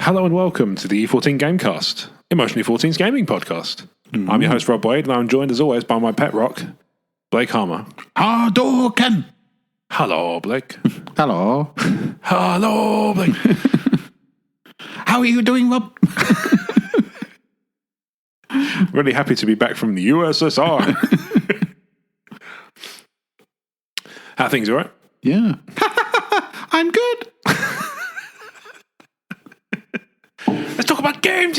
Hello and welcome to the E14 Gamecast, Emotionally 14's gaming podcast. I'm your host, Rob Wade, and I'm joined as always by my pet rock, Blake Harmer. Hadouken! Hello, Blake. Hello. Hello, Blake. How are you doing, Rob? Really happy to be back from the USSR. How things, all right? Yeah. I'm good. Let's talk about games.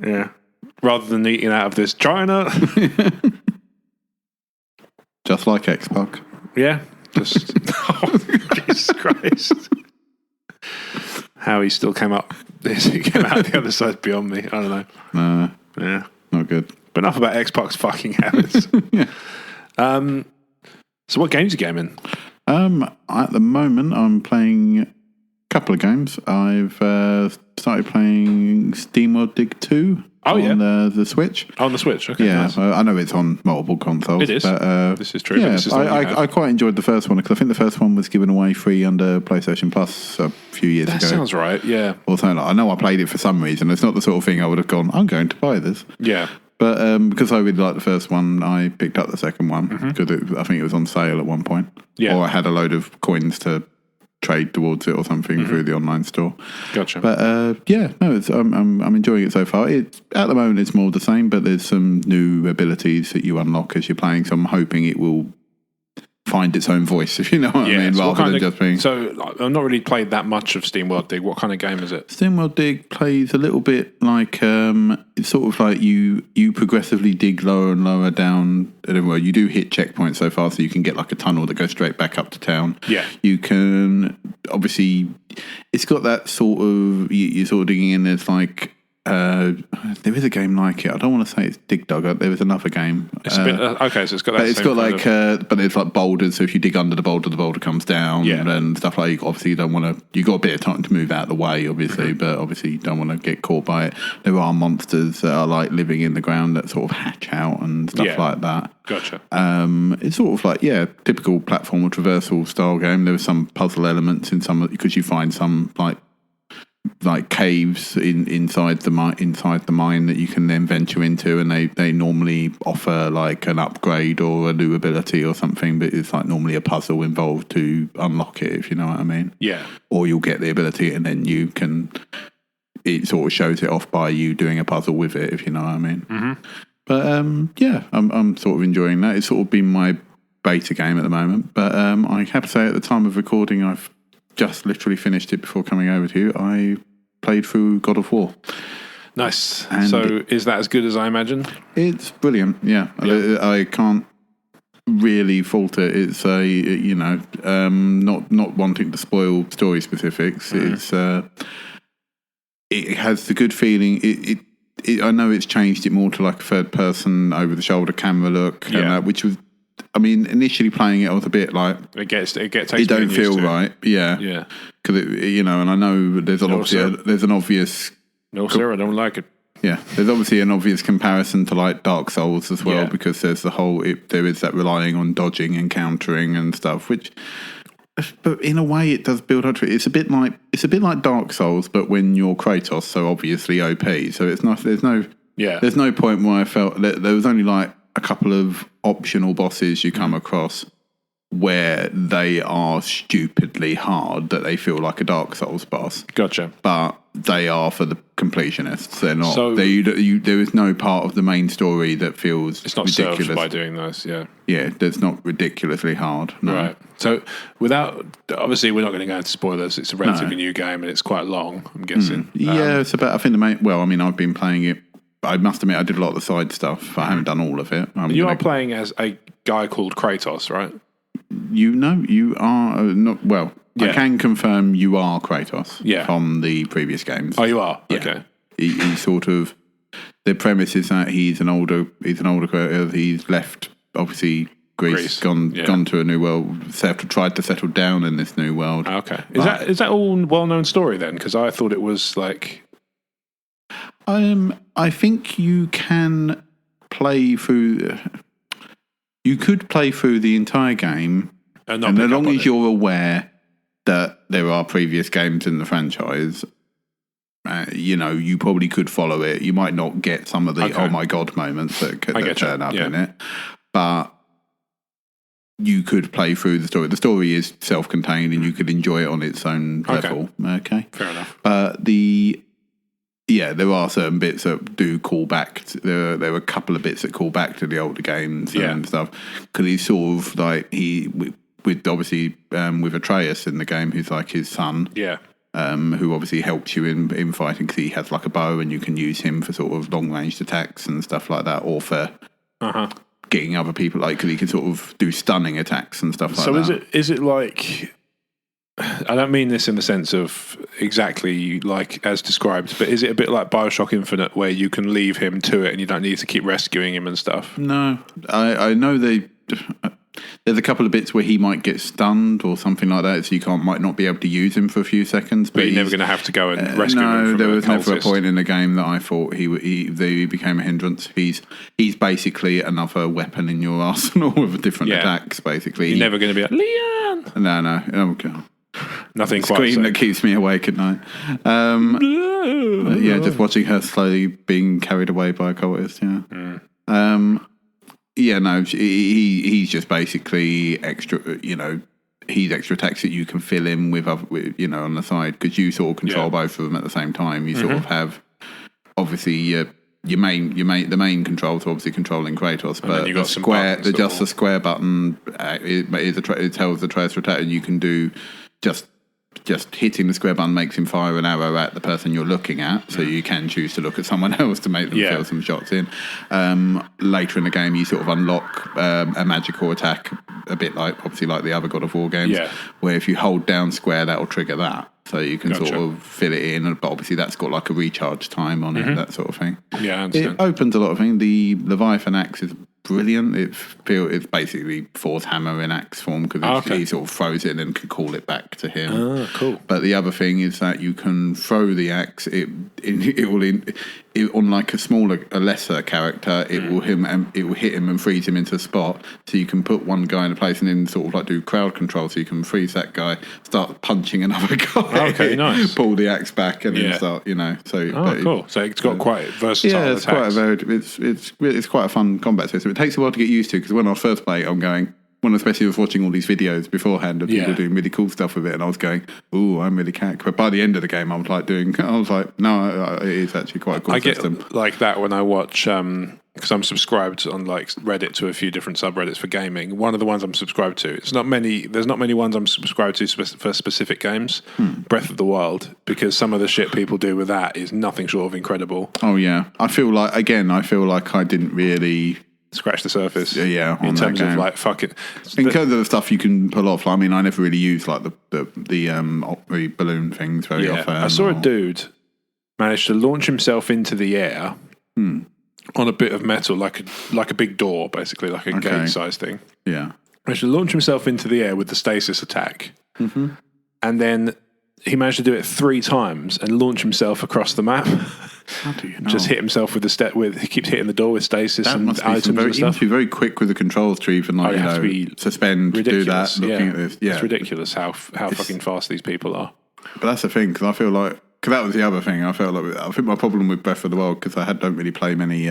Yeah. Rather than eating out of this China. Just like Xbox. Yeah. Just. Oh, Jesus Christ. How he still came out. He came out the other side beyond me. I don't know. Nah, Yeah. not good. But enough about Xbox fucking habits. Yeah. So what games are you gaming? At the moment, I'm playing a couple of games. I've started playing Steamworld Dig 2 on the Switch. On the Switch, okay. Yeah, Nice. I know it's on multiple consoles. It is. But, This is true. Yeah, This is the one you have. I quite enjoyed the first one because I think the first one was given away free under PlayStation Plus a few years That ago. sounds right, yeah. Or something like, I know I played it for some reason. It's not the sort of thing I would have gone, I'm going to buy this. Yeah. But because I really liked the first one, I picked up the second one because I think it was on sale at one point. Yeah. Or I had a load of coins to trade towards it or something through the online store. Gotcha. But I'm enjoying it so far. At the moment it's more the same, but there's some new abilities that you unlock as you're playing. So I'm hoping it will find its own voice, if you know what I mean, so rather than just being. So I've not really played that much of Steamworld Dig. What kind of game is it? Steamworld Dig plays a little bit like it's sort of like you progressively dig lower and lower down. Well, you do hit checkpoints so far, so you can get like a tunnel that goes straight back up to town. Yeah. You can obviously, it's got that sort of you're sort of digging in. There's like there is a game like it. I don't want to say it's Dig Dug. There was another game. It's a bit, okay, so it's got that. But it's got like, but it's like boulders. So if you dig under the boulder comes down, and stuff like. Obviously, you don't want to. You got a bit of time to move out of the way, obviously, but obviously you don't want to get caught by it. There are monsters that are like living in the ground that sort of hatch out and stuff like that. Gotcha. It's sort of like typical platform or traversal style game. There were some puzzle elements in some because you find some like caves inside the mine that you can then venture into, and they normally offer like an upgrade or a new ability or something, but it's like normally a puzzle involved to unlock it, if you know what I mean. Yeah. Or you'll get the ability and then it sort of shows it off by you doing a puzzle with it, if you know what I mean. Mm-hmm. But I'm sort of enjoying that. It's sort of been my beta game at the moment, but I have to say at the time of recording I've just literally finished it before coming over to you. I played through God of War. Nice. And so is that as good as I imagined? It's brilliant, yeah. I can't really fault it. It's not wanting to spoil story specifics. It's it has the good feeling. I know it's changed it more to like a third person over the shoulder camera look, which was. I mean, initially playing it, I was a bit like it don't feel right, because and I know there's an obvious. No, sir, I don't like it. Yeah, there's obviously an obvious comparison to like Dark Souls as well, because there's there is that relying on dodging and countering and stuff, which, but in a way, it does build up to it. It's a bit like Dark Souls, but when you're Kratos, so obviously OP. So it's not. There's no point where I felt that there was only like a couple of optional bosses you come across where they are stupidly hard that they feel like a Dark Souls boss. Gotcha. But they are for the completionists. They're not. So, there is no part of the main story that feels it's not ridiculous served by doing those. Yeah. Yeah, that's not ridiculously hard. No. Right. So obviously we're not going to go into spoilers. It's a relatively new game and it's quite long, I'm guessing. It's about. I think I've been playing it. I must admit, I did a lot of the side stuff. I haven't done all of it. You are playing as a guy called Kratos, right? You are not. Well, I can confirm you are Kratos from the previous games. Oh, you are? Yeah. Okay. He sort of. The premise is that he's an older Kratos. He's left, obviously, Greece. Gone to a new world, tried to settle down in this new world. Okay. Is that all well-known story then? Because I thought it was like... I think you can play through... You could play through the entire game, and as long as you're aware that there are previous games in the franchise, you probably could follow it. You might not get some of the oh my god moments that turn up in it, but you could play through the story. The story is self-contained, and you could enjoy it on its own level. Okay, fair enough. But there are certain bits that do call back. There are a couple of bits that call back to the older games and stuff. Because he's sort of like with Atreus in the game, who's like his son. Yeah. Who obviously helps you in fighting because he has like a bow and you can use him for sort of long range attacks and stuff like that, or for getting other people, like, because he can sort of do stunning attacks and stuff like that. So is it like, I don't mean this in the sense of exactly like as described, but is it a bit like Bioshock Infinite where you can leave him to it and you don't need to keep rescuing him and stuff? No, I know there's a couple of bits where he might get stunned or something like that, so you might not be able to use him for a few seconds. But you're never going to have to go and rescue him from there was never a cultist. point in the game that I thought he became a hindrance. He's basically another weapon in your arsenal with different attacks, basically. You're never going to be like, Leon! No. Oh, God. Nothing quite Scream that keeps me awake at night. Just watching her slowly being carried away by a cultist, he's just basically extra, he's extra attacks that you can fill in with on the side, because you sort of control both of them at the same time. You sort of have, obviously, the main controls are obviously controlling Kratos, but the square button, it tells the Atreus to attack, and you can do just hitting the square button makes him fire an arrow at the person you're looking at, so you can choose to look at someone else to make them feel some shots in. Later in the game, you sort of unlock a magical attack, a bit like the other God of War games, where if you hold down square, that'll trigger that. So you can sort of fill it in, but obviously that's got like a recharge time on it, that sort of thing. Yeah, I understand. It opens a lot of things. The Leviathan axe is brilliant. It's basically Thor's hammer in axe form, because he sort of throws it and can call it back to him. Oh, cool. But the other thing is that you can throw the axe. On like a lesser character, it will hit him and freeze him into a spot. So you can put one guy in a place and then sort of like do crowd control. So you can freeze that guy, start punching another guy. Okay, nice. Pull the axe back and then start. So cool. So it's got quite versatile. Yeah, it's attacks. quite a varied. It's quite a fun combat system. It takes a while to get used to, because when I was first playing, especially was watching all these videos beforehand of people doing really cool stuff with it, and I was going, "Ooh, I'm really can't." But by the end of the game, I was like, "No, it is actually quite a cool system." I get like that when I watch, because I'm subscribed on like Reddit to a few different subreddits for gaming. One of the ones I'm subscribed to, there's not many ones I'm subscribed to for specific games. Breath of the Wild, because some of the shit people do with that is nothing short of incredible. Oh yeah, I feel like I didn't really scratch the surface. Yeah, in terms of like fucking. In terms of the stuff you can pull off, I mean, I never really used like the balloon things very often. I saw a dude manage to launch himself into the air on a bit of metal, like a big door, basically, like a gate size thing. Yeah, managed to launch himself into the air with the stasis attack, and then he managed to do it 3 times and launch himself across the map. How do you know? Just hit himself with he keeps hitting the door with stasis and items and stuff. You must be very quick with the controls to even suspend, ridiculous. Do that, looking at this. Yeah. It's ridiculous how fucking fast these people are. But that's the thing, because I feel like, because that was the other thing, I think my problem with Breath of the Wild, because I don't really play many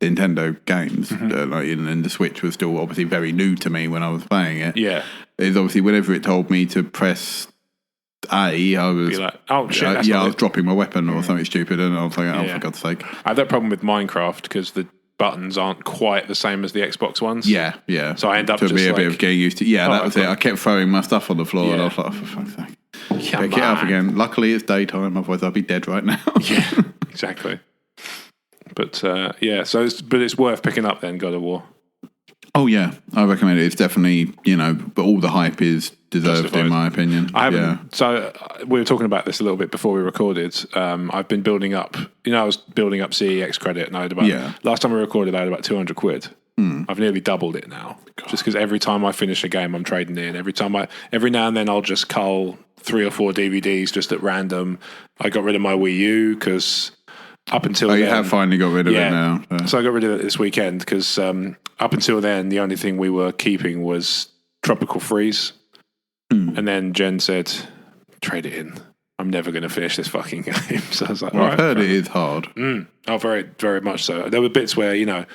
Nintendo games, and the Switch was still obviously very new to me when I was playing it. Yeah. Is obviously whenever it told me to press A, I was like, oh shit! I was dropping my weapon or something stupid, and I was like, oh, for God's sake! I had that problem with Minecraft because the buttons aren't quite the same as the Xbox ones. Yeah. So I end up to just be a bit of getting used to. Yeah, that was it. I kept throwing my stuff on the floor, and I was like, oh, for fuck's sake, pick it up again. Luckily, it's daytime; otherwise, I'd be dead right now. Yeah, exactly. But but it's worth picking up then, God of War. Oh yeah, I recommend it. It's definitely, but all the hype is deserved justified, in my opinion. So we were talking about this a little bit before we recorded. I've been building up. I was building up CEX credit, and I had last time we recorded, I had about 200 quid. I've nearly doubled it now, just because every time I finish a game, I'm trading in. Every now and then, I'll just cull 3 or 4 DVDs just at random. I got rid of my Wii U because up until then, you have finally got rid of it now. So I got rid of it this weekend because up until then, the only thing we were keeping was Tropical Freeze. And then Jen said, trade it in. I'm never going to finish this fucking game. So I was like, I've heard it is hard. Oh, very, very much so. There were bits where,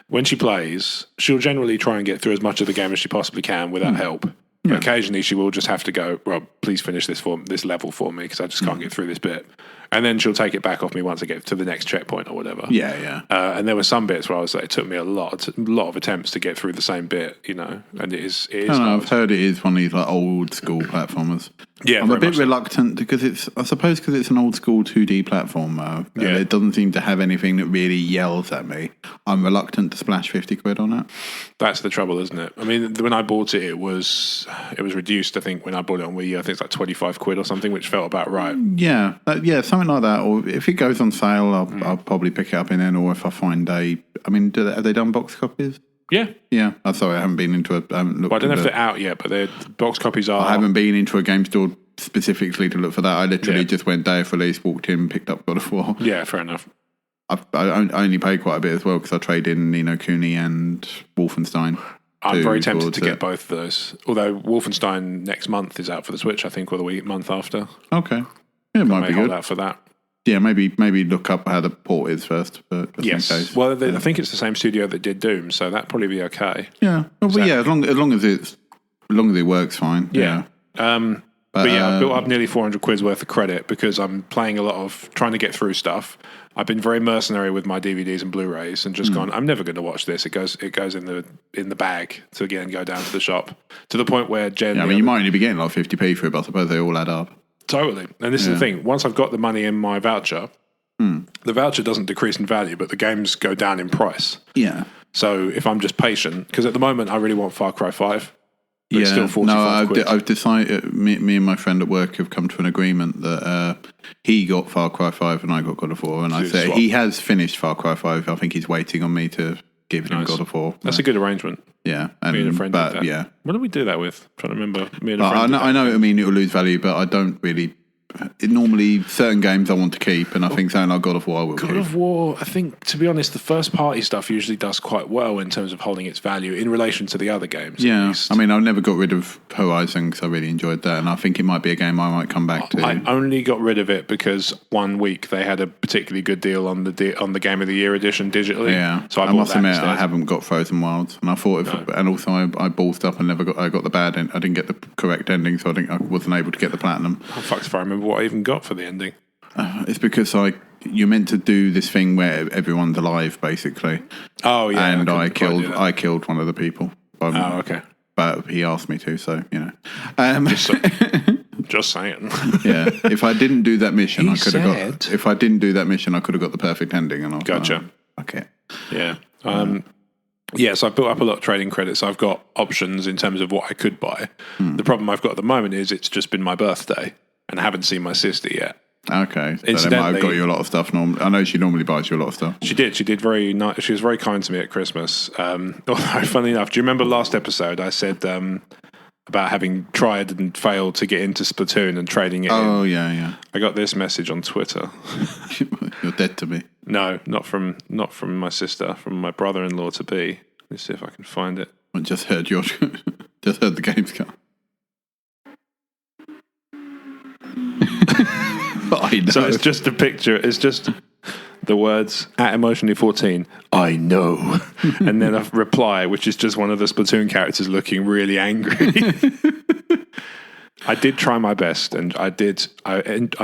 when she plays, she'll generally try and get through as much of the game as she possibly can without help. Yeah. Occasionally, she will just have to go, Rob, please finish this level for me because I just can't get through this bit. And then she'll take it back off me once I get to the next checkpoint or whatever. Yeah. And there were some bits where I was like, it took me a lot of attempts to get through the same bit, and it is hard. I've heard it is one of these like old school platformers. Yeah, I'm a bit reluctant because it's an old school 2D platformer. It doesn't seem to have anything that really yells at me. I'm reluctant to splash 50 quid on it. That's the trouble, isn't it? I mean, when I bought it, it was reduced. I think when I bought it on Wii U, I think it's like 25 quid or something, which felt about right. Yeah, something like that. Or if it goes on sale, I'll probably pick it up in then. Or if I find have they done box copies? Yeah. I'm sorry, I haven't been into I haven't looked. Well, I don't know if they're out yet, but the box copies are. I haven't been into a game store specifically to look for that. I literally just went day of release, walked in, picked up God of War. Yeah, fair enough. I only paid quite a bit as well because I trade in Ni no Kuni and Wolfenstein. I'm very tempted to get both of those. Although Wolfenstein next month is out for the Switch, I think, or the month after. Okay. Yeah, it might be good. Hold out for that. Yeah, maybe look up how the port is first. But yes. In case. Well, I think it's the same studio that did Doom, so that'd probably be okay. Yeah. Well, as long as it works fine. Yeah. But I built up nearly 400 quid's worth of credit because I'm playing a lot of trying to get through stuff. I've been very mercenary with my DVDs and Blu-rays and just gone, I'm never going to watch this. It goes in the bag to again go down to the shop to the point where Jen. Yeah, I mean, you might only be getting like 50p for it, but I suppose they all add up. Totally. And this is the thing. Once I've got the money in my voucher, the voucher doesn't decrease in value, but the games go down in price. Yeah. So if I'm just patient, because at the moment I really want Far Cry 5. But it's still 45 quid. I've decided, me and my friend at work have come to an agreement that he got Far Cry 5 and I got God of War. And I said he has finished Far Cry 5. I think he's waiting on me to give him God of War. That's a good arrangement. Yeah. Me and a friend did that. Yeah. What did we do that with? I'm trying to remember. Me and a friend I know, it will lose value, but I don't really... Normally, certain games I want to keep, and I think saying God of War I will keep. God of War, I think, to be honest, the first party stuff usually does quite well in terms of holding its value in relation to the other games. Yeah, I mean, I never got rid of Horizon because I really enjoyed that, and I think it might be a game I might come back to. I only got rid of it because one week they had a particularly good deal on the Game of the Year edition digitally. Yeah, so I must admit I haven't got Frozen Wilds, and I thought, and also I ballsed up and I got the bad end. I didn't get the correct ending, so I wasn't able to get the platinum. I'm fucked if I remember what I even got for the ending. It's because you're meant to do this thing where everyone's alive, basically. Oh yeah, and I killed one of the people. Oh okay. But he asked me to, so you know. Just saying. Yeah, if I didn't do that mission, I could have got. If I didn't do that mission, I could have got the perfect ending. And I was gotcha. Okay. Yeah. Yeah, so I've built up a lot of trading credits. I've got options in terms of what I could buy. The problem I've got at the moment is it's just been my birthday and I haven't seen my sister yet. Okay, so they might have got you a lot of stuff. I know she normally buys you a lot of stuff. She did very nice. She was very kind to me at Christmas. Although, funny enough, do you remember last episode I said about having tried and failed to get into Splatoon and trading it in? Oh, yeah. I got this message on Twitter. You're dead to me. No, not from my sister, from my brother-in-law to be. Let's see if I can find it. I just heard the games come. So it's just a picture. It's just the words at @emotion14. I know, and then a reply, which is just one of the Splatoon characters looking really angry. I did try my best, and I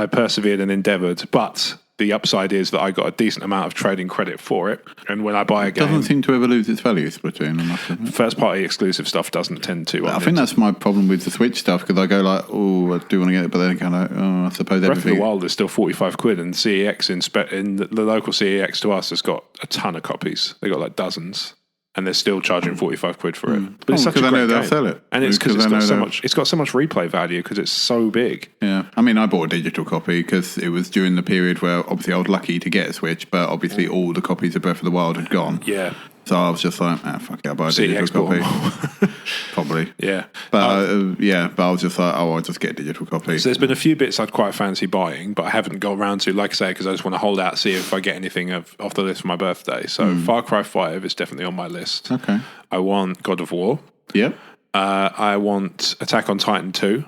persevered and endeavoured, but the upside is that I got a decent amount of trading credit for it, and when I buy a game... It doesn't seem to ever lose its value, Splatoon. First-party exclusive stuff doesn't tend to. I think that's my problem with the Switch stuff, because I go like, oh, I do want to get it, but then kind of, I suppose Breath of the Wild is still 45 quid, and CEX in the local CEX to us has got a ton of copies. They got like dozens. And they're still charging 45 quid for it. But it's such a great game. They'll sell it. And it's because it's got so much replay value because it's so big. Yeah. I mean, I bought a digital copy because it was during the period where obviously I was lucky to get a Switch, but obviously all the copies of Breath of the Wild had gone. Yeah. So I was just like, fuck it, I'll buy a digital copy. Probably. Yeah. But I was just like, I'll just get a digital copy. So there's been a few bits I'd quite fancy buying, but I haven't got around to, like I say, because I just want to hold out, see if I get anything off the list for my birthday. So Far Cry 5 is definitely on my list. Okay. I want God of War. Yep. I want Attack on Titan 2.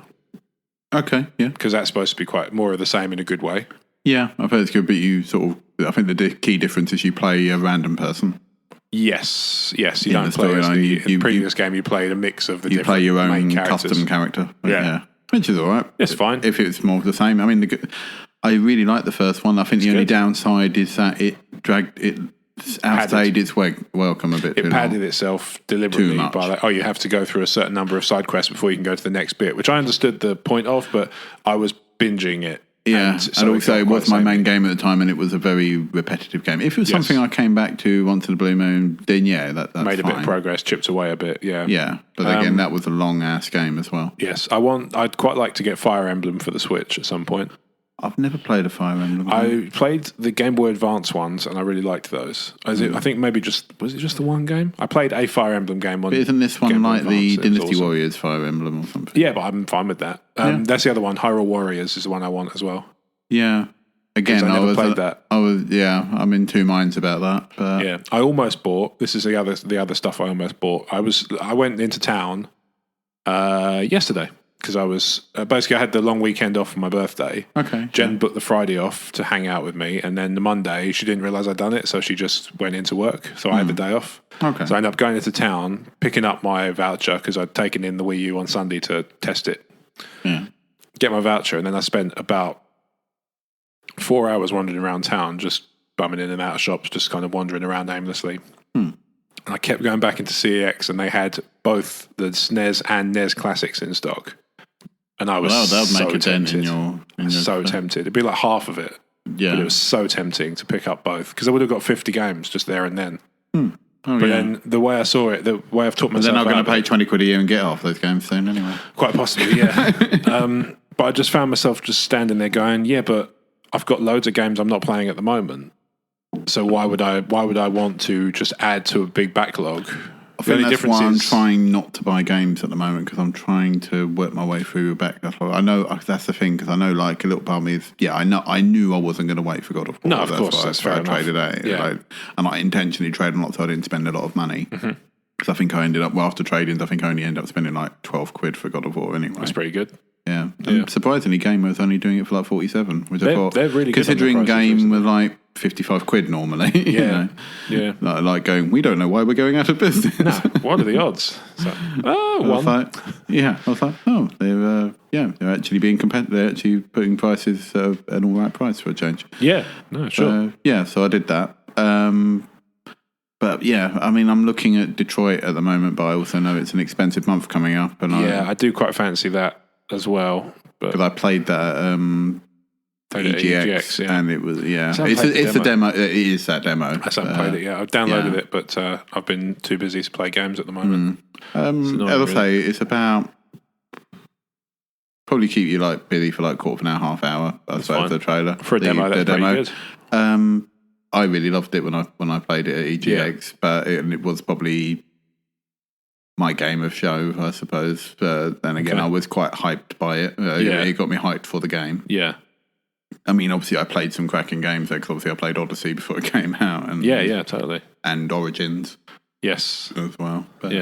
Okay, yeah. Because that's supposed to be quite more of the same in a good way. Yeah, I've heard it's good, but you I think the key difference is you play a random person. Yes. You don't play as in the previous game. You played a mix of the different play your own main custom character. Yeah, which is all right. It's fine if it's more of the same. I mean, I really like the first one. I think the only downside is that it outstayed its welcome a bit. It padded itself deliberately by you have to go through a certain number of side quests before you can go to the next bit, which I understood the point of, but I was binging it. Yeah, and also it was my main game at the time, and it was a very repetitive game. If it was something I came back to once in a blue moon, then that's made a fine. bit of progress, chipped away a bit. Yeah, but again, that was a long ass game as well. Yes, I'd quite like to get Fire Emblem for the Switch at some point. I've never played a Fire Emblem. I played the Game Boy Advance ones, and I really liked those. I think maybe was it just the one game? I played a Fire Emblem game on. But isn't this one like the Dynasty Warriors Fire Emblem or something? Yeah, but I'm fine with that. That's the other one. Hyrule Warriors is the one I want as well. Yeah. Again, I never played that. I'm in two minds about that. But. Yeah, I almost bought. This is the other stuff I almost bought. I went into town yesterday. Because I was basically I had the long weekend off for my birthday. Okay. Jen booked the Friday off to hang out with me, and then the Monday she didn't realise I'd done it, so she just went into work. So I had the day off. Okay. So I ended up going into town, picking up my voucher because I'd taken in the Wii U on Sunday to test it. Yeah. Get my voucher, and then I spent about 4 hours wandering around town, just bumming in and out of shops, just kind of wandering around aimlessly. And I kept going back into CEX, and they had both the SNES and NES Classics in stock. And I was that'll make a dent in your so tempted. It'd be like half of it. Yeah. But it was so tempting to pick up both because I would have got 50 games just there and then. Oh, but then the way I saw it, the way I've taught myself. Then I'm going to pay 20 quid a year and get off those games soon anyway. Quite possibly, yeah. But I just found myself just standing there going, yeah, but I've got loads of games I'm not playing at the moment. So why would I want to just add to a big backlog? I think that's why I'm trying not to buy games at the moment because I'm trying to work my way through a backlog. I know that's the thing because I know like a little part of me is I knew I wasn't going to wait for God of War. No, of course, that's fair enough. I traded out. Yeah. And I intentionally traded a lot so I didn't spend a lot of money. Because I think I ended up after trading, I think I only ended up spending like 12 quid for God of War anyway. That's pretty good. Yeah. And surprisingly, Game was only doing it for like 47, which I thought, they're really good. Considering Game was like 55 quid normally. Yeah. You know? Like going, we don't know why we're going out of business. No, what are the odds? One. I was like, oh, they're actually being competitive. They're actually putting prices at an all right price for a change. Yeah, no, sure. So I did that. But yeah, I mean, I'm looking at Detroit at the moment, but I also know it's an expensive month coming up. And I do quite fancy that as well. Because I played that EGX, and it was it's a demo. It is that demo. I haven't played it yet. I've downloaded it, but I've been too busy to play games at the moment. I'll say it's about probably keep you like busy for like quarter of an hour, half hour. I suppose the trailer for a demo. That's pretty good. I really loved it when I played it at EGX, but it was probably my game of show, I suppose. Then again, I was quite hyped by it. It got me hyped for the game. Yeah. I mean, obviously, I played some cracking games because obviously I played Odyssey before it came out. And, totally. And Origins. Yes. As well. But,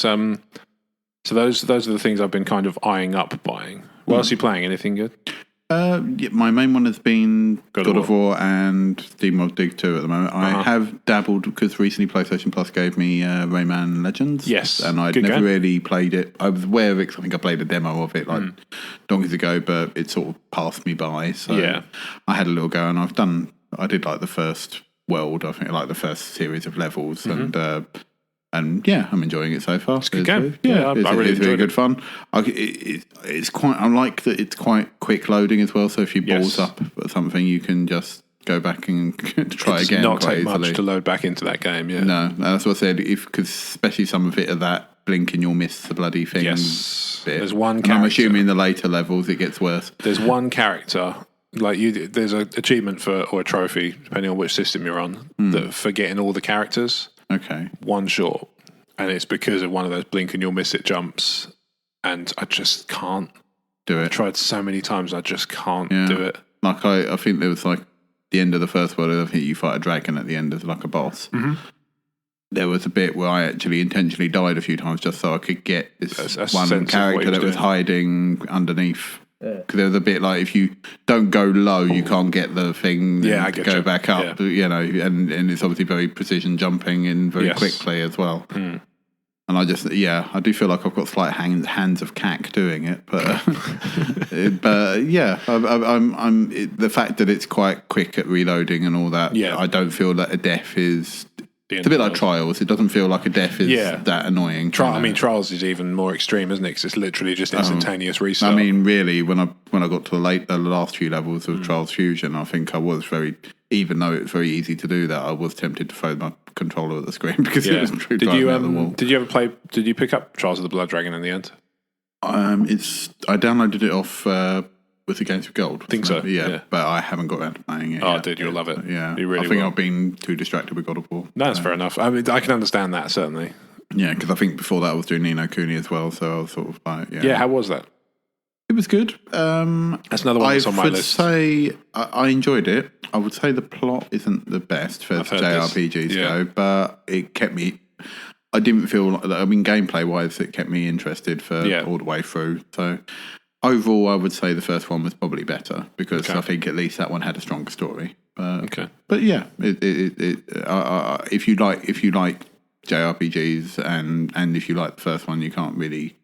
so those are the things I've been kind of eyeing up buying. What else are you playing? Anything good? My main one has been God of War and Steamworld Dig 2 at the moment. I have dabbled because recently PlayStation Plus gave me Rayman Legends. Yes. And I'd never really played it. I was aware of it because I think I played a demo of it like donkeys ago, but it sort of passed me by. So I had a little go and I did like the first world, I think like the first series of levels and I'm enjoying it so far. It's a good game. It's really good fun. It's quite. I like that it's quite quick loading as well. So if you balls up at something, you can just go back and try again. It does not take much to load back into that game. Yeah. No, that's what I said. Because especially some of it of that blink and you'll miss the bloody thing. Yes. Bit. There's one character. I'm assuming the later levels it gets worse. There's one character. Like there's an achievement or a trophy, depending on which system you're on, for getting all the characters. Okay. One shot. And it's because of one of those blink and you'll miss it jumps. And I just can't do it. I've tried so many times, I just can't do it. Like I think there was like the end of the first world, I think you fight a dragon at the end as like a boss. there was a bit where I actually intentionally died a few times just so I could get this one character that was hiding underneath. Because there was a bit like if you don't go low, you can't get the thing to go back up. You know, and it's obviously very precision jumping in very quickly as well. And I just I do feel like I've got slight hands of cack doing it, but but I'm the fact that it's quite quick at reloading and all that. I don't feel that a death is. It's a bit like Trials. It doesn't feel like a death is that annoying. Trials is even more extreme, isn't it? Because it's literally just instantaneous restart. I mean, really, when I got to the last few levels of Trials Fusion, I think I was even though it was very easy to do that, I was tempted to throw my controller at the screen because it was true. Did you pick up Trials of the Blood Dragon in the end? I downloaded it off. With the Games of Gold. I think so. Yeah, but I haven't got around to playing it. Oh, dude, you'll love it. Yeah. You really I think I've been too distracted with God of War. No, that's fair enough. I mean, I can understand that, certainly. Yeah, because I think before that I was doing Ni no Kuni as well, so I was sort of like, Yeah, how was that? It was good. That's another one that's on my list. I would say I enjoyed it. I would say the plot isn't the best for JRPGs go, but it kept me... I didn't feel like... I mean, gameplay-wise, it kept me interested for all the way through, so... Overall, I would say the first one was probably better because I think at least that one had a stronger story. But yeah, if you like JRPGs and if you like the first one, you can't really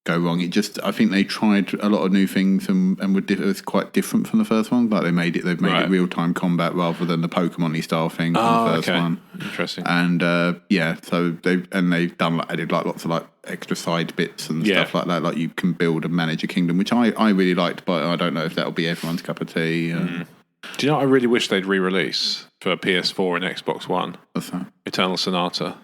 go wrong. I think they tried a lot of new things and it was quite different from the first one. Like they've made it real time combat rather than the Pokemon-y style thing from the first one. Interesting. And so they've done added lots of extra side bits and stuff like that. Like you can build and manage a kingdom, which I really liked, but I don't know if that'll be everyone's cup of tea. Do you know what I really wish they'd re-release for PS4 and Xbox One? What's that? Eternal Sonata.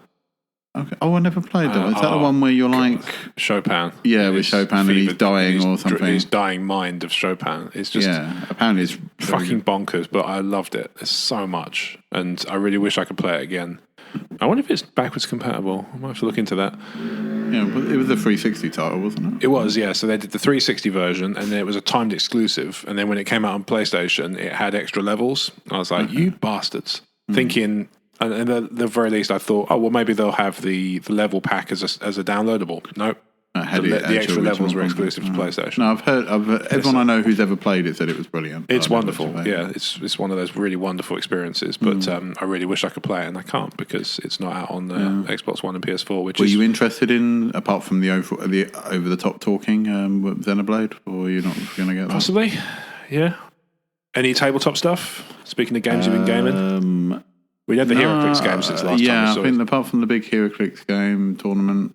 Okay. Oh, I never played that. Is that the one where you're like Chopin? Yeah, with Chopin and he's dying or something. His dying mind of Chopin. It's just apparently it's fucking bonkers. But I loved it. There's so much, and I really wish I could play it again. I wonder if it's backwards compatible. I might have to look into that. Yeah, but it was a 360 title, wasn't it? It was, yeah. So they did the 360 version, and then it was a timed exclusive. And then when it came out on PlayStation, it had extra levels. I was like, you bastards! Thinking. And at the very least, I thought, oh, well, maybe they'll have the level pack as a downloadable. Nope. The extra levels were exclusive to PlayStation. No, I've heard everyone I know who's ever played it said it was brilliant. It's wonderful. Yeah, it's one of those really wonderful experiences. But I really wish I could play it, and I can't because it's not out on Xbox One and PS4. Were you interested in, apart from the over the top talking, Xenoblade, or are you not going to get that? Possibly, yeah. Any tabletop stuff? Speaking of games you've been gaming. We had the HeroClix game since last time. Yeah, I think apart from the big HeroClix game tournament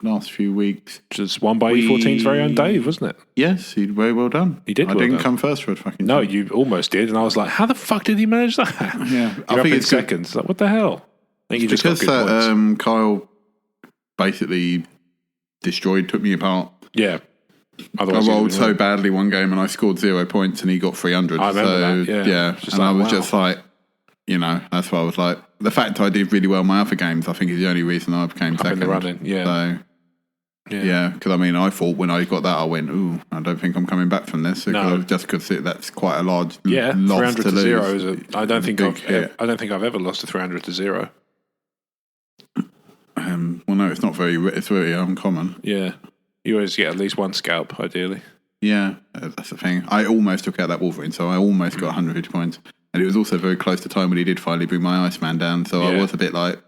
last few weeks. Just won by E14's very own Dave, wasn't it? Yes, he very well done. He did. I didn't come first for a fucking No, you almost did. And I was like, how the fuck did he manage that? Yeah. I think it's seconds. Like, what the hell? I think he just got good points. Kyle basically took me apart. Yeah. Otherwise I rolled so badly one game and I scored 0 points and he got 300. I remember that, yeah. And I was just like, that's why I was like, the fact I did really well in my other games, I think is the only reason I became second. In the running, yeah. So, because I thought when I got that, I went, ooh, I don't think I'm coming back from this. Just because that's quite a large loss 300 to 0 is I don't think I've ever lost a 300 to 0. Well, no, it's very uncommon. Yeah. You always get at least one scalp, ideally. Yeah, that's the thing. I almost took out that Wolverine, so I almost got 150 points. And it was also very close to time when he did finally bring my Iceman down. So I was a bit like,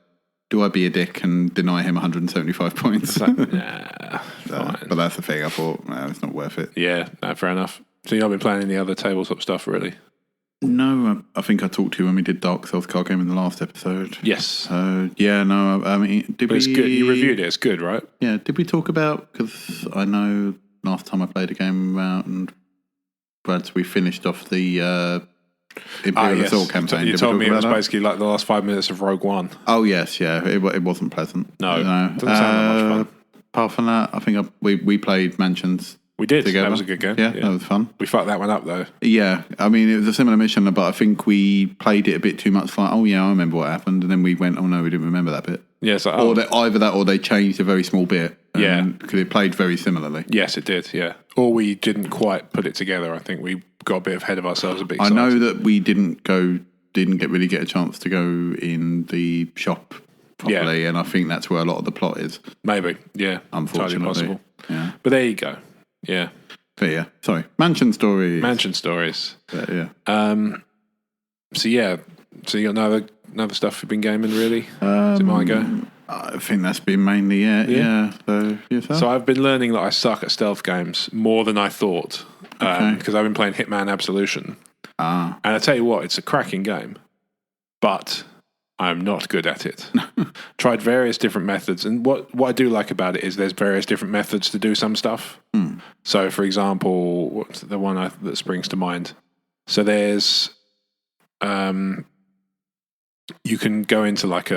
do I be a dick and deny him 175 points? Nah, but that's the thing. I thought, no, it's not worth it. Yeah, no, fair enough. So you've not been playing any other tabletop stuff, really? No, I think I talked to you when we did Dark Souls card game in the last episode. Yes. So, yeah, no, I mean, it's good. You reviewed it. It's good, right? Yeah. Did we talk about, because I know last time I played a game and Brad, we finished off the Imperial Assault campaign. You told me it was basically like the last 5 minutes of Rogue One. Oh, yes, yeah. It wasn't pleasant. No. Doesn't sound that much fun. Apart from that, I think we played Mansions. We did. Together. That was a good game. Yeah, that was fun. We fucked that one up, though. Yeah. I mean, it was a similar mission, but I think we played it a bit too much. Like, oh, yeah, I remember what happened. And then we went, oh, no, we didn't remember that bit. Yeah, so, either that or they changed a very small bit. Yeah. Because it played very similarly. Yes, it did, yeah. Or we didn't quite put it together. I think we got a bit ahead of ourselves a bit. I know that we didn't really get a chance to go in the shop properly, and I think that's where a lot of the plot is. Maybe, yeah. Unfortunately. Possible. Yeah. But there you go. Yeah. But yeah, sorry. Mansion Stories. But, yeah. So you got another stuff you've been gaming, really? Is it my go? I think that's been mainly it. Yeah. So yourself? So I've been learning that I suck at stealth games more than I thought, because I've been playing Hitman Absolution. And I tell you what, it's a cracking game, but I'm not good at it. Tried various different methods, and what I do like about it is there's various different methods to do some stuff. So, for example, what's the one that springs to mind? So there's, you can go into like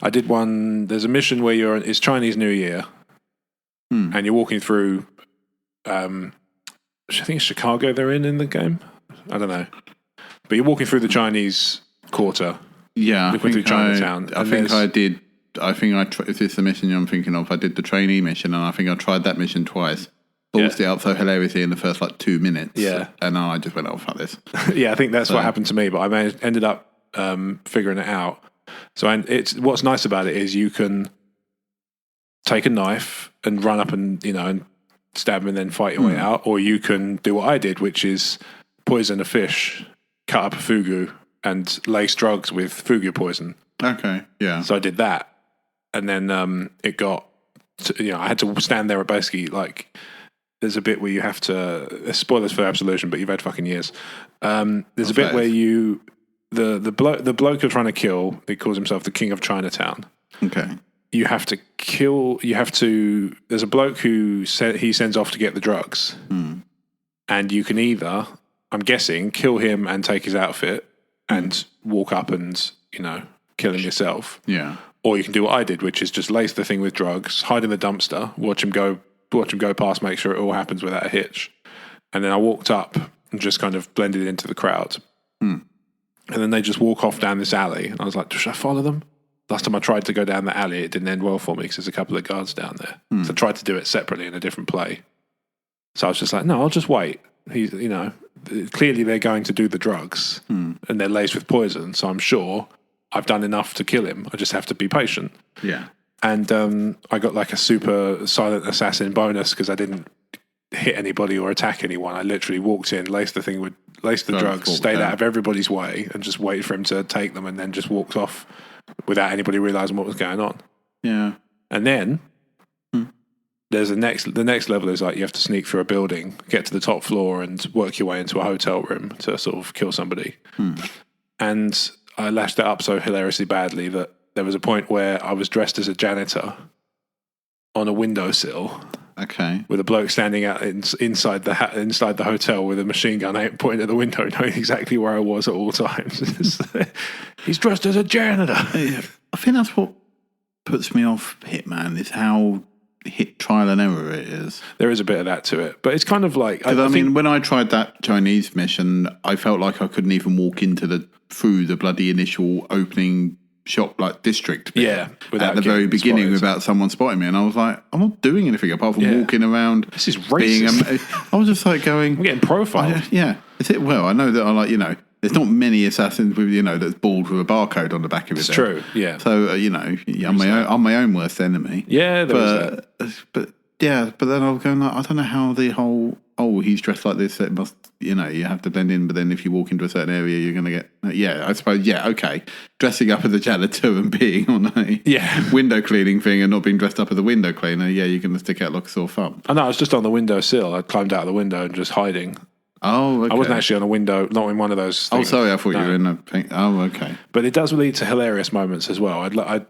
I did one. There's a mission where it's Chinese New Year, and you're walking through. I think it's Chicago they're in the game. I don't know, but you're walking through the Chinese quarter. Yeah, looking through Chinatown. I think I did. I think if it's the mission I'm thinking of, I did the trainee mission, and I think I tried that mission twice. Ballsed it up so hilariously in the first 2 minutes. Yeah, and I just went, "Oh, fuck this." Yeah, I think that's what happened to me, but I ended up figuring it out. So, and what's nice about it is you can take a knife and run up and and stab him and then fight your way out, or you can do what I did, which is poison a fish, cut up a fugu, and lace drugs with fugu poison. Okay, yeah. So I did that, and then it got I had to stand there at basically there's a bit where you have to spoilers for Absolution, but you've had fucking years. There's a bit where the bloke you're trying to kill, he calls himself the King of Chinatown. Okay. You have to kill. There's a bloke who he sends off to get the drugs, and you can either, I'm guessing, kill him and take his outfit and walk up and kill him yourself. Yeah. Or you can do what I did, which is just lace the thing with drugs, hide in the dumpster, watch him go past, make sure it all happens without a hitch, and then I walked up and just kind of blended into the crowd, and then they just walk off down this alley, and I was like, should I follow them? Last time I tried to go down the alley, it didn't end well for me because there's a couple of guards down there. So I tried to do it separately in a different play. So I was just like, no, I'll just wait. Clearly they're going to do the drugs and they're laced with poison. So I'm sure I've done enough to kill him. I just have to be patient. Yeah. And I got like a super silent assassin bonus because I didn't hit anybody or attack anyone. I literally walked in, laced the drugs, stayed out of everybody's way and just waited for him to take them and then just walked off without anybody realizing what was going on. Yeah. And then there's the next level is you have to sneak through a building, get to the top floor and work your way into a hotel room to sort of kill somebody. And I lashed it up so hilariously badly that there was a point where I was dressed as a janitor on a windowsill. Okay. With a bloke standing out inside the hotel with a machine gun pointing at the window, knowing exactly where I was at all times. He's dressed as a janitor. I think that's what puts me off Hitman is how trial and error it is. There is a bit of that to it, but it's kind of like I mean, when I tried that Chinese mission, I felt like I couldn't even walk through the bloody initial opening shop district bit at the very beginning without someone spotting me, and I was like, I'm not doing anything apart from walking around. This is racist. I was just going, I'm getting profiled. Is it? Well, I know that there's not many assassins with that's bald with a barcode on the back of his head. It's true, yeah. So I'm my own worst enemy. Yeah, but then I was going I don't know how the whole he's dressed like this. It must you have to blend in. But then if you walk into a certain area, you're going to get I suppose okay. Dressing up as a janitor and being on a window cleaning thing and not being dressed up as a window cleaner, you're going to stick out like a sore thumb. I know. I was just on the windowsill. I climbed out of the window and just hiding. Oh, okay. I wasn't actually on a window, not in one of those things. Oh, sorry, I thought you were in a thing. Oh, okay. But it does lead to hilarious moments as well. I'd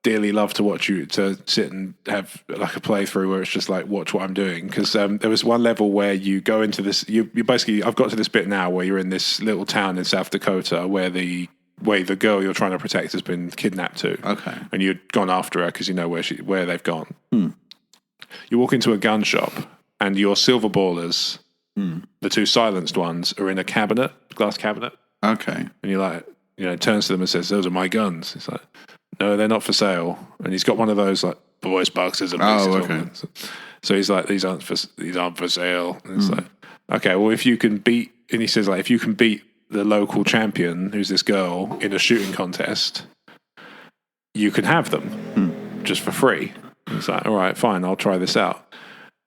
dearly love to watch you to sit and have a playthrough where it's just watch what I'm doing. Because there was one level where you go into this, you basically, I've got to this bit now where you're in this little town in South Dakota where the girl you're trying to protect has been kidnapped to. Okay. And you'd gone after her because you know where they've gone. You walk into a gun shop and your silver ballers, the two silenced ones, are in a glass cabinet. Okay. And you're turns to them and says, "Those are my guns." It's like, "No, they're not for sale." And he's got one of those voice boxes. Okay. So he's like, these aren't for sale. And it's like, okay, well, if you can beat, and he says if you can beat the local champion, who's this girl, in a shooting contest, you can have them just for free. And it's like, all right, fine, I'll try this out.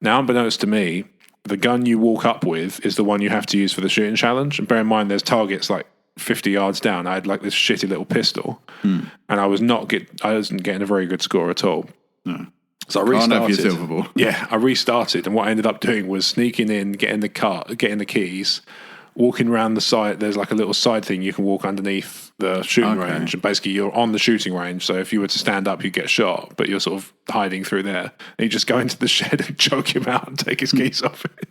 Now, unbeknownst to me, the gun you walk up with is the one you have to use for the shooting challenge. And bear in mind, there's targets like 50 yards down. I had like this shitty little pistol, and I wasn't getting a very good score at all. No. So I restarted. Can't have your silver ball. Yeah, I restarted, and what I ended up doing was sneaking in, getting the keys, walking around the side. There's like a little side thing you can walk underneath the shooting range, and basically you're on the shooting range. So if you were to stand up, you get shot, but you're sort of hiding through there. And you just go into the shed and choke him out and take his keys off it.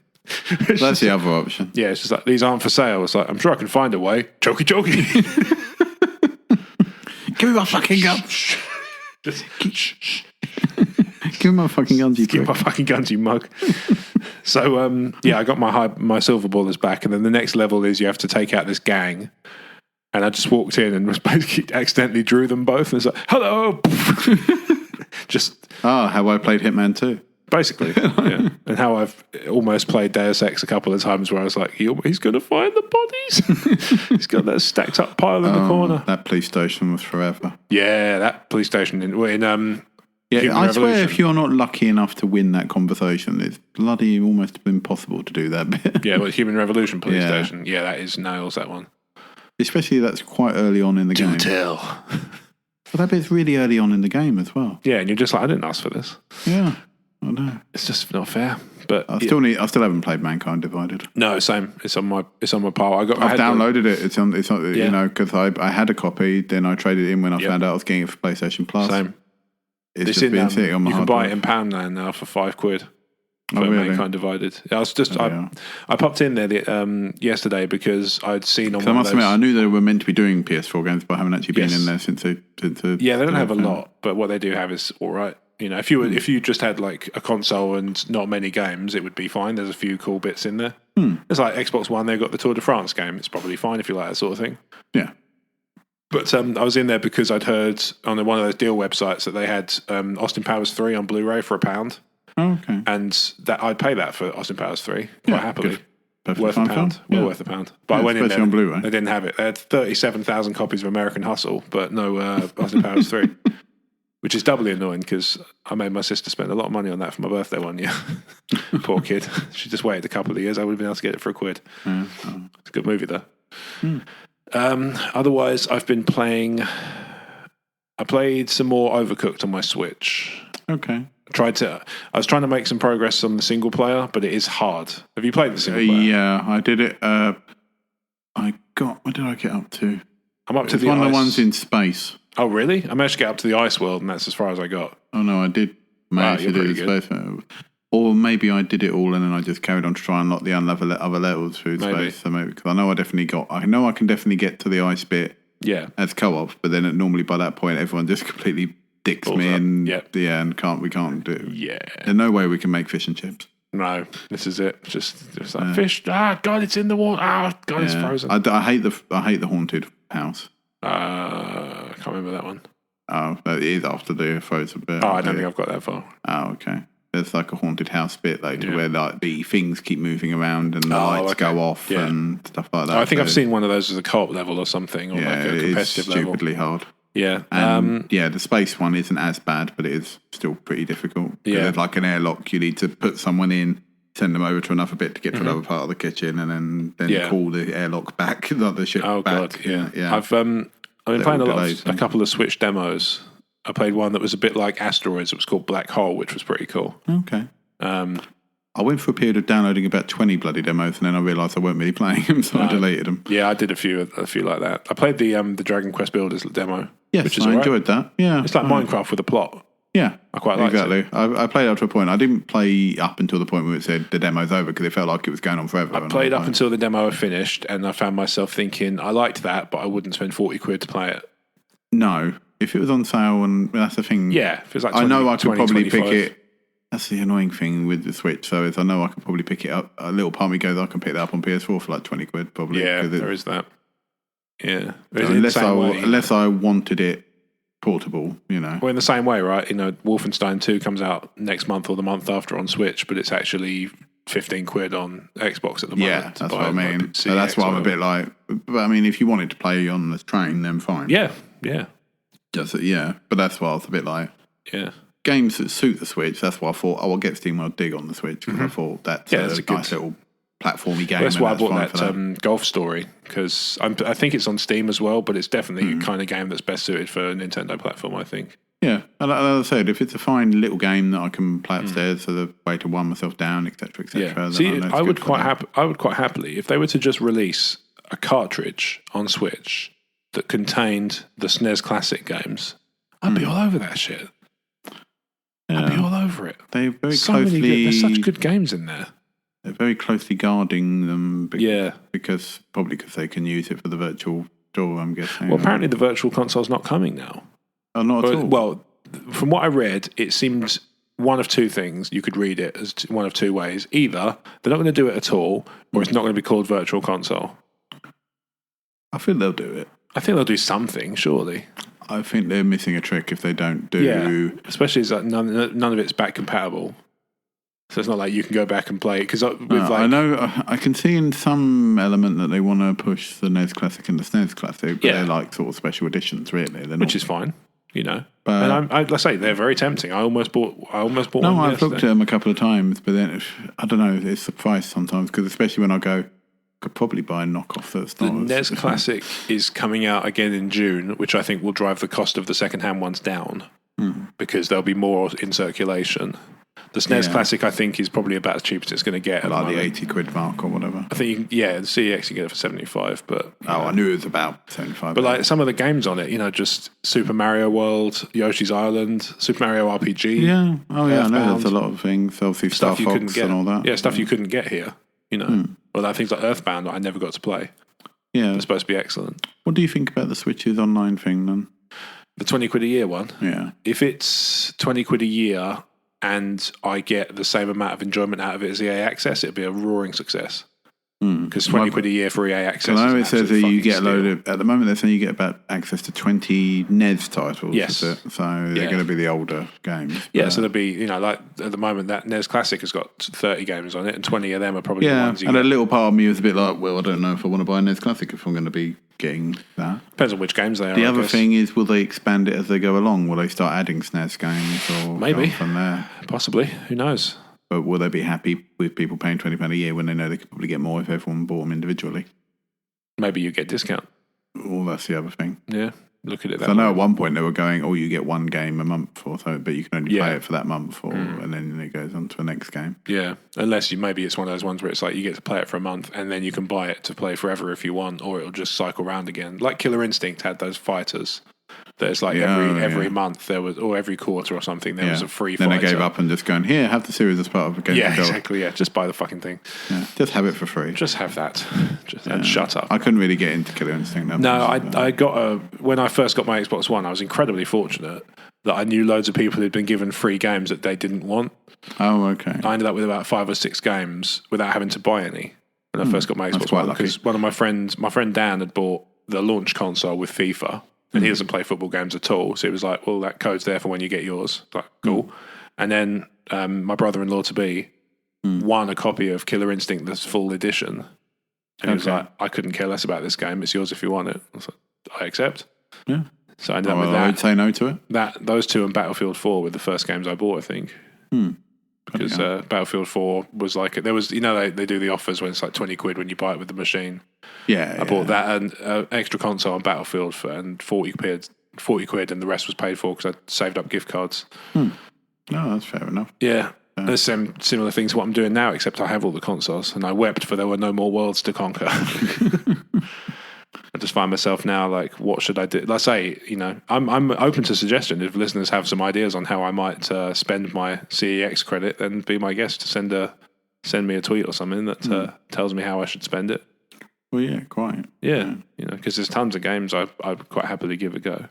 That's the other option. Yeah, it's just like, these aren't for sale. It's like, I'm sure I can find a way. Chokey-Chokey. Give me my fucking gun. Just Give me my fucking guns, you Give me my fucking guns, you mug. So, I got my silver ballers back, and then the next level is you have to take out this gang. And I just walked in and was basically accidentally drew them both. And it's like, hello! Just... how I played Hitman 2. Basically, yeah. And how I've almost played Deus Ex a couple of times where I was like, he's going to find the bodies. He's got that stacked up pile in the corner. That police station was forever. Yeah, that police station in I swear if you're not lucky enough to win that conversation, it's bloody almost impossible to do that bit. Yeah, Human Revolution police station. Yeah, that is nails, that one. Especially that's quite early on in the game. Do tell. But that bit's really early on in the game as well. Yeah, and you're just like, I didn't ask for this. Yeah, I know. It's just not fair. But I still haven't played Mankind Divided. No, same. It's on my pile. I've downloaded it. It's on you know, because I had a copy, then I traded it in when I found out I was getting it for PlayStation Plus. Same. It's just been sitting on my You can buy it in Poundland now for £5. For Mankind Divided. I popped in there yesterday because I'd seen on. I must admit, I knew they were meant to be doing PS4 games, but I haven't actually been in there since they. Yeah, they don't have a lot, but what they do have is all right. You know, if you just had like a console and not many games, it would be fine. There's a few cool bits in there. It's like Xbox One. They've got the Tour de France game. It's probably fine if you like that sort of thing. Yeah. But I was in there because I'd heard on one of those deal websites that they had Austin Powers 3 on Blu-ray for £1. Oh, okay. And that I'd pay that for Austin Powers 3 quite happily. Worth £1. Yeah. Worth £1. But I went in there. On Blu-ray. They didn't have it. They had 37,000 copies of American Hustle, but no Austin Powers 3. Which is doubly annoying because I made my sister spend a lot of money on that for my birthday one year. Poor kid. She just waited a couple of years. I would have been able to get it for £1. It's a good movie though. Otherwise, I've been playing. I played some more Overcooked on my Switch. Okay. I was trying to make some progress on the single player, but it is hard. Have you played the single player? Yeah, I did it. What did I get up to? I'm up to one of the ones in space. Oh, really? I managed to get up to the ice world, and that's as far as I got. Oh, no, I did manage to do the space. Or maybe I did it all and then I just carried on to try and unlock the other levels through space. So maybe, because I know I can definitely get to the ice bit as co-op, but then normally by that point everyone just completely dicks me and we can't do. Yeah. There's no way we can make fish and chips. No, this is it. Just like fish. God, it's in the water. God, it's frozen. I hate the haunted house. I can't remember that one. Oh, it is after the frozen bit. Oh, I don't think I've got that far. Oh, okay. There's like a haunted house bit where like the things keep moving around and the lights go off and stuff like that. I think I've seen one of those as a co-op level or something, or like a competitive level. Stupidly hard. Yeah. The space one isn't as bad, but it is still pretty difficult. Yeah. There's like an airlock. You need to put someone in, send them over to another bit to get to another part of the kitchen, and then call the airlock back, not the ship back. Oh God, yeah. I've been playing a couple of Switch demos. I played one that was a bit like Asteroids. It was called Black Hole, which was pretty cool. Okay. I went for a period of downloading about 20 bloody demos, and then I realised I weren't really playing them, so I deleted them. Yeah, I did a few like that. I played the Dragon Quest Builders demo. Yes, which is I enjoyed that. Yeah, it's like Minecraft with a plot. Yeah, I quite liked it. I played up to a point. I didn't play up until the point where it said the demo's over because it felt like it was going on forever. I played up until the demo had finished, and I found myself thinking, I liked that, but I wouldn't spend £40 to play it. No. If it was on sale, and that's the thing. Yeah, if it's like 20, I know I could probably 25. pick it. That's the annoying thing with the Switch. So is I know I could probably pick it up. A little part of me goes, I can pick that up on PS4 for like £20 probably. Yeah, there is that. Yeah, unless I wanted it portable, you know. Well, in the same way, right? You know, Wolfenstein 2 comes out next month or the month after on Switch, but it's actually £15 on Xbox at the moment. Yeah, that's what I mean. So that's why I'm a bit like. But I mean, if you wanted to play on the train, then fine. Yeah. But that's why I was a bit like, games that suit the Switch. That's why I thought, I'll get SteamWorld Dig on the Switch because I thought that's a nice little platformy game. That's why I bought that Golf Story, because I think it's on Steam as well, but it's definitely the kind of game that's best suited for a Nintendo platform, I think. Yeah, and like I said, if it's a fine little game that I can play upstairs for the way to wind myself down, etc., etc. Yeah. See, I would quite happily, if they were to just release a cartridge on Switch that contained the SNES Classic games, I'd be all over that shit. I'd be all over it. They're very closely. There's such good games in there. They're very closely guarding them. Because they can use it for the virtual store, I'm guessing. Well, apparently the virtual console's not coming now. Oh, not at all. Well, from what I read, it seems one of two things. You could read it as one of two ways. Either they're not going to do it at all, or it's not going to be called virtual console. I think they'll do it. I think they'll do something, surely. I think they're missing a trick if they don't do... Yeah, especially as none of it's back compatible. So it's not like you can go back and play it. Because I know, I can see in some element that they want to push the NES Classic and the SNES Classic, but they're like sort of special editions, really. Which is fine, you know. But, and I say they're very tempting. I almost bought one. No, I've looked at them a couple of times, but then I don't know. It's the price sometimes, because especially when I go, could probably buy a knockoff that's not. The NES Classic is coming out again in June, which I think will drive the cost of the second-hand ones down because there'll be more in circulation. The SNES Classic, I think, is probably about as cheap as it's going to get. Like the 80 quid mark or whatever. I think, the CEX you can get it for 75, but... I knew it was about 75. But like some of the games on it, you know, just Super Mario World, Yoshi's Island, Super Mario RPG. Yeah. Oh, yeah, I know there's a lot of things. Obviously, Star Fox and all that. Yeah, stuff you couldn't get here, you know. Or like things like Earthbound that I never got to play. Yeah. They're supposed to be excellent. What do you think about the Switch's online thing, then? The 20 quid a year one? Yeah. If it's 20 quid a year... and I get the same amount of enjoyment out of it as EA Access, it'd be a roaring success. Because 20 quid a year for EA Access. I know it says that you get a load of. At the moment, they're saying you get about access to 20 NES titles. Yes. So they're going to be the older games. Yeah, so there'll be, you know, like at the moment, that NES Classic has got 30 games on it, and 20 of them are probably the ones you and get. A little part of me was a bit like, well, I don't know if I want to buy a NES Classic if I'm going to be getting that. Depends on which games they are. The other thing is, will they expand it as they go along? Will they start adding SNES games or maybe from there? Possibly. Who knows? But will they be happy with people paying £20 a year when they know they could probably get more if everyone bought them individually? Maybe you get discount. Well, that's the other thing. Yeah, look at it that way. I know at one point they were going, you get one game a month or so, but you can only play it for that month, and then it goes on to the next game. Yeah, unless maybe it's one of those ones where it's like you get to play it for a month and then you can buy it to play forever if you want, or it'll just cycle round again. Like Killer Instinct had those fighters. There's like every month there was, or every quarter or something, there was a free fighter. Then they gave up and just going, here, have the series as part of a game. Yeah, exactly. Yeah, just buy the fucking thing. Yeah, just have it for free. Just have that. And shut up. I couldn't really get into Killer Instinct. I got when I first got my Xbox One, I was incredibly fortunate that I knew loads of people who'd been given free games that they didn't want. Oh, okay. I ended up with about 5 or 6 games without having to buy any when I first got my Xbox One, because one of my friend Dan had bought the launch console with FIFA. And he doesn't play football games at all. So it was like, well, that code's there for when you get yours. Like, cool. And then my brother-in-law-to-be won a copy of Killer Instinct, this full edition. And he was like, I couldn't care less about this game. It's yours if you want it. I was like, I accept. Yeah. So I ended up with that. I would say no to it. Those two and Battlefield 4 were the first games I bought, I think. Because Battlefield 4 was like, there was, you know, they do the offers when it's like 20 quid when you buy it with the machine. Yeah, I bought that and extra console on Battlefield and 40 quid, and the rest was paid for because I saved up gift cards. No, that's fair enough. Yeah, there's some similar things to what I'm doing now, except I have all the consoles, and I wept for there were no more worlds to conquer. I just find myself now like, what should I do? Let's say, you know, I'm open to suggestion. If listeners have some ideas on how I might spend my CEX credit, then be my guest to send me a tweet or something that tells me how I should spend it. Well, yeah, quite. Yeah, you know, because there's tons of games I'd quite happily give a go.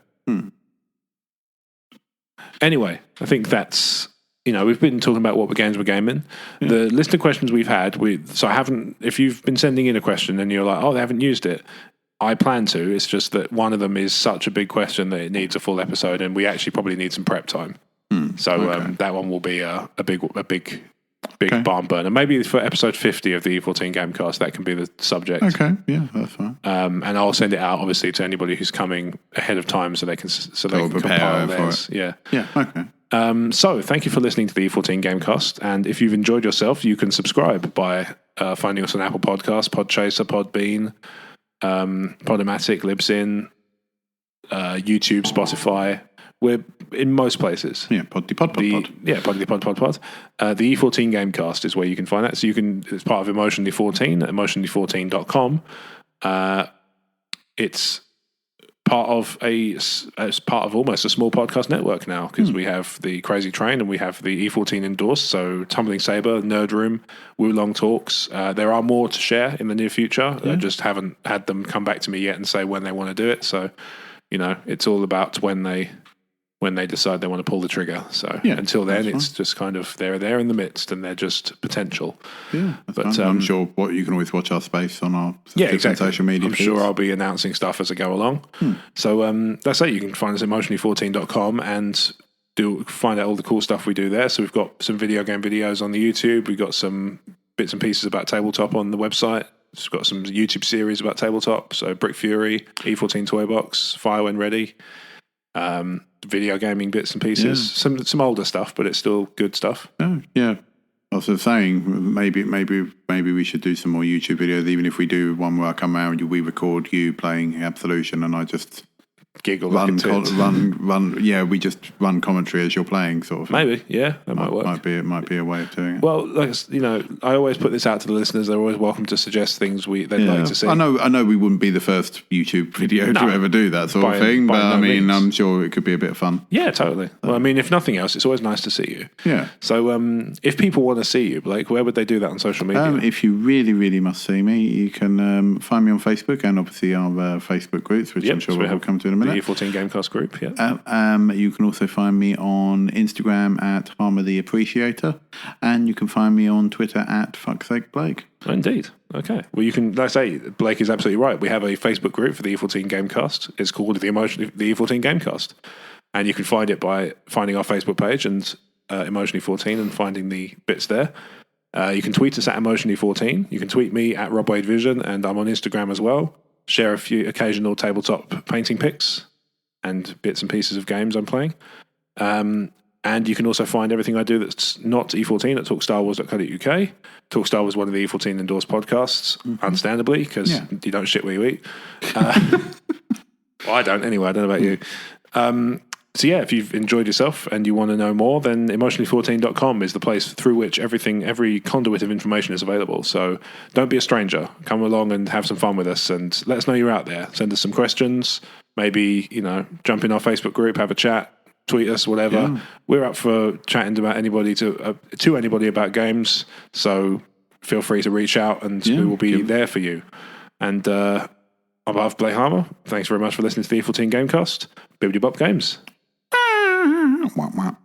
Anyway, I think that's, you know, we've been talking about what games we're gaming. Yeah. The list of questions we've had, if you've been sending in a question and you're like, they haven't used it, I plan to. It's just that one of them is such a big question that it needs a full episode, and we actually probably need some prep time. So that one will be a big big barn burner. Maybe for episode 50 of the E14 Gamecast, that can be the subject. Okay, yeah, that's fine. And I'll send it out, obviously, to anybody who's coming ahead of time so they can compile theirs. Yeah. Yeah, okay. So thank you for listening to the E14 Gamecast. And if you've enjoyed yourself, you can subscribe by finding us on Apple Podcasts, Podchaser, Podbean, Podomatic, Libsyn, YouTube, Spotify. We're in most places. Yeah, Poddy Pod. Yeah, Poddy Pod. The E14 Gamecast is where you can find that. So it's part of Emotionally 14 at emotionally14.com. It's part of almost a small podcast network now, because we have the Crazy Train and we have the E14 endorsed. So Tumbling Saber, Nerd Room, Wulong Talks. There are more to share in the near future. I just haven't had them come back to me yet and say when they want to do it. So, it's all about when they decide they want to pull the trigger. So until then, it's just kind of they're there in the midst and they're just potential. Yeah, but I'm sure you can always watch our space on our social media. I'm sure I'll be announcing stuff as I go along. So that's it. You can find us at emotionally14.com and find out all the cool stuff we do there. So we've got some video game videos on the YouTube. We've got some bits and pieces about tabletop on the website. We've got some YouTube series about tabletop. So Brick Fury, E14 Toy Box, Fire When Ready. Video gaming bits and pieces, some older stuff, but it's still good stuff. Oh, yeah. I was saying maybe we should do some more YouTube videos, even if we do one where I come out and we record you playing Absolution and I just giggle, run. Yeah, we just run commentary as you're playing, sort of thing. Maybe, yeah, that might work. Might be a way of doing it. Well, I always put this out to the listeners. They're always welcome to suggest things they'd like to see. I know we wouldn't be the first YouTube video to ever do that sort of thing, but I'm sure it could be a bit of fun. Yeah, totally. Well, if nothing else, it's always nice to see you. Yeah. So, if people want to see you, Blake, where would they do that on social media? If you really, really must see me, you can find me on Facebook and obviously our Facebook groups, which I'm sure we'll come to in a minute. The E14 Gamecast group, yeah. You can also find me on Instagram at Harmer the Appreciator, and you can find me on Twitter at Fucksake Blake. Indeed. Okay. Well, you can, like I say, Blake is absolutely right. We have a Facebook group for the E14 Gamecast. It's called the E14 Gamecast. And you can find it by finding our Facebook page and Emotionally 14 and finding the bits there. You can tweet us at Emotionally 14. You can tweet me at Rob Wade Vision, and I'm on Instagram as well. Share a few occasional tabletop painting pics and bits and pieces of games I'm playing. And you can also find everything I do that's not E14 at talkstarwars.co.uk. Talk Star was one of the E14 endorsed podcasts, understandably, because you don't shit where you eat. Well, I don't anyway. I don't know about you. So yeah, if you've enjoyed yourself and you want to know more, then emotionally14.com is the place through which every conduit of information is available. So don't be a stranger. Come along and have some fun with us and let us know you're out there. Send us some questions. Maybe, jump in our Facebook group, have a chat, tweet us, whatever. Yeah. We're up for chatting about anybody to anybody about games. So feel free to reach out and we will be there for you. And above Blake Harmer, thanks very much for listening to the E14 Gamecast. Bibbidi Bop Games. Wah, wah.